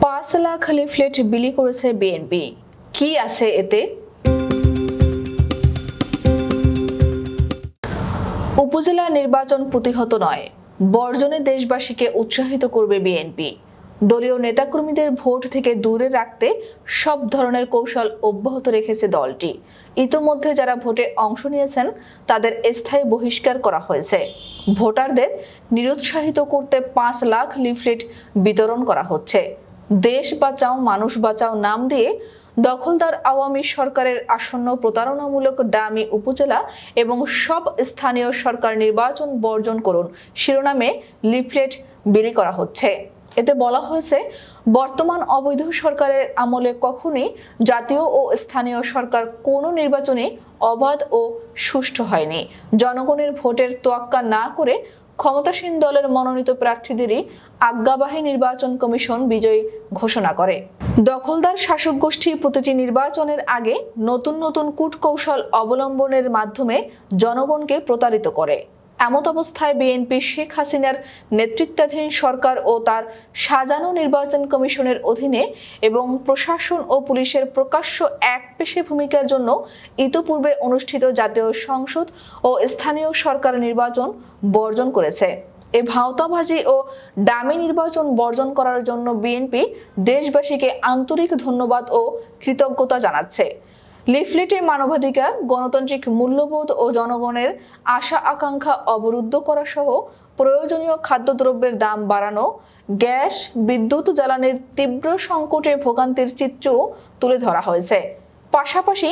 5 lakh leaflet বিলি করেছে BNP. কি আছে এতে? উপজেলা নির্বাচন প্রতিহত নয়, বর্জনে দেশবাসীকে উৎসাহিত করবে বিএনপি। দলীয় নেতাকর্মীদের ভোট থেকে দূরে রাখতে সব ধরনের কৌশল অব্যাহত রেখেছে দলটি। ইতোমধ্যে যারা ভোটে অংশ নিয়েছেন তাদের স্থায়ী বহিষ্কার করা হয়েছে। ভোটারদের নিরুৎসাহিত করতে 5 লাখ লিফলেট বিতরণ করা হচ্ছে। দেশ বাঁচাও মানুষ বাঁচাও নাম দিয়ে দখলদার আওয়ামী সরকারের আসন্ন প্রতারণামূলক ডামি উপজেলা এবং সব স্থানীয় সরকার নির্বাচন বর্জন করুন শিরোনামে লিফলেট বিলি করা হচ্ছে। এতে বলা হয়েছে, বর্তমান অবৈধ সরকারের আমলে কখনোই জাতীয় ও স্থানীয় সরকার কোনো নির্বাচনে অবাধ ও সুষ্ঠু হয়নি। জনগণের ভোটের তোয়াক্কা না করে ক্ষমতাসীন দলের মনোনীত প্রার্থীদেরই আজ্ঞাবাহী নির্বাচন কমিশন বিজয়ী ঘোষণা করে। দখলদার শাসক গোষ্ঠী প্রতিটি নির্বাচনের আগে নতুন নতুন কূটকৌশল অবলম্বনের মাধ্যমে জনগণকে প্রতারিত করে। এমত অবস্থায় বিএনপি শেখ হাসিনার নেতৃত্বাধীন সরকার ও তার সাজানো নির্বাচন কমিশনের অধীনে এবং প্রশাসন ও পুলিশের প্রকাশ্য একপেশে ভূমিকার জন্য ইতোপূর্বে অনুষ্ঠিত জাতীয় সংসদ ও স্থানীয় সরকার নির্বাচন বর্জন করেছে। এই ভাওতাবাজি ও ডামি নির্বাচন বর্জন করার জন্য বিএনপি দেশবাসীকে আন্তরিক ধন্যবাদ ও কৃতজ্ঞতা জানাচ্ছে। লিফলেটে মানবাধিকার, গণতান্ত্রিক মূল্যবোধ ও জনগণের আশা আকাঙ্ক্ষা অবরুদ্ধ করা সহ প্রয়োজনীয় খাদ্যদ্রব্যের দাম বাড়ানো, গ্যাস, বিদ্যুৎ জ্বালানির তীব্র সংকটে ভোগান্তির চিত্রও তুলে ধরা হয়েছে। পাশাপাশি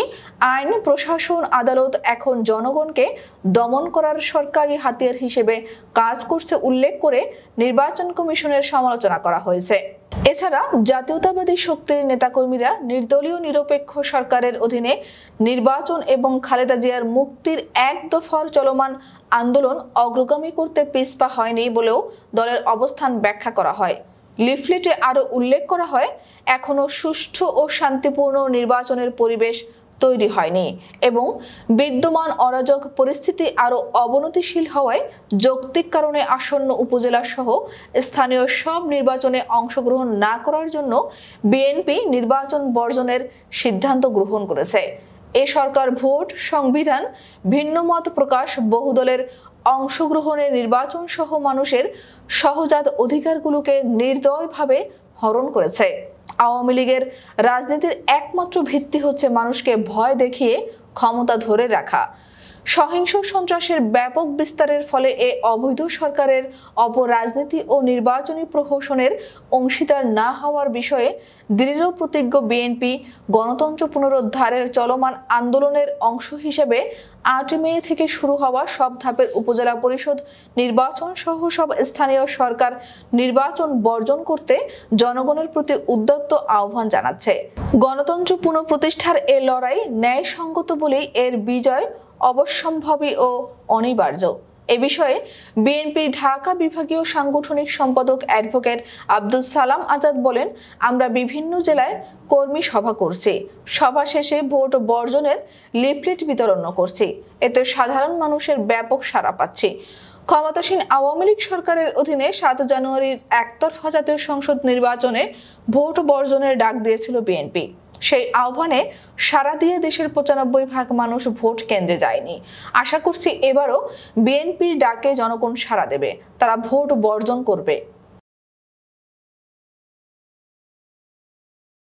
আইন, প্রশাসন, আদালত এখন জনগণকে দমন করার সরকারি হাতিয়ার হিসেবে কাজ করছে উল্লেখ করে নির্বাচন কমিশনের সমালোচনা করা হয়েছে। এছাড়া জাতীয়তাবাদী শক্তির নেতাকর্মীরা নির্দলীয় নিরপেক্ষ সরকারের অধীনে নির্বাচন এবং খালেদা জিয়ার মুক্তির এক দফার চলমান আন্দোলন অগ্রগামী করতে পিছপা হয়নি বলেও দলের অবস্থান ব্যাখ্যা করা হয়। লিফলেটে আরও উল্লেখ করা হয়, এখনো সুষ্ঠু ও শান্তিপূর্ণ নির্বাচনের পরিবেশ তৈরি হয়নি এবং বিদ্যমান অরাজক পরিস্থিতি আরও অবনতিশীল হওয়ায় যৌক্তিক কারণে আসন্ন উপজেলা সহ স্থানীয় সব নির্বাচনে অংশগ্রহণ না করার জন্য বিএনপি নির্বাচন বর্জনের সিদ্ধান্ত গ্রহণ করেছে। এ সরকার ভোট, সংবিধান, ভিন্নমত প্রকাশ, বহুদলের অংশগ্রহণে নির্বাচন সহ মানুষের সহজাত অধিকারগুলোকে নির্দয়ভাবে হরণ করেছে। আওয়ামী লীগের রাজনীতির একমাত্র ভিত্তি হচ্ছে মানুষকে ভয় দেখিয়ে ক্ষমতা ধরে রাখা। সহিংস সন্ত্রাসের ব্যাপক বিস্তারের ফলে এ অবৈধ সরকারের অপরাজনীতি ও নির্বাচনী প্রহসনের অংশীদার না হওয়ার বিষয়ে দৃঢ় প্রতিজ্ঞ বিএনপি গণতন্ত্র পুনরুদ্ধারের চলমান আন্দোলনের অংশ হিসেবে 8 মে থেকে শুরু হওয়া সব ধাপের উপজেলা পরিষদ নির্বাচন সহ সব স্থানীয় সরকার নির্বাচন বর্জন করতে জনগণের প্রতি উদ্যত আহ্বান জানাচ্ছে। গণতন্ত্র পুনঃপ্রতিষ্ঠার এ লড়াই ন্যায়সঙ্গত বলেই এর বিজয় অবশ্যম্ভাবী ও অনিবার্য। এ বিষয়ে বিএনপির ঢাকা বিভাগীয় সাংগঠনিক সম্পাদক অ্যাডভোকেট আব্দুল সালাম আজাদ বলেন, আমরা বিভিন্ন জেলায় কর্মী সভা করছি, সভা শেষে ভোট বর্জনের লিফলেট বিতরণ করছি। এতে সাধারণ মানুষের ব্যাপক সাড়া পাচ্ছি। ক্ষমতাসীন আওয়ামী লীগ সরকারের অধীনে 7 জানুয়ারির একতরফা জাতীয় সংসদ নির্বাচনে ভোট বর্জনের ডাক দিয়েছিল বিএনপি। সেই আহ্বানে সাড়া দিয়ে দেশের 95% মানুষ ভোট কেন্দ্রে যায়নি। আশা করছি এবারও বিএনপির ডাকে জনগণ সাড়া দেবে, তারা ভোট বর্জন করবে।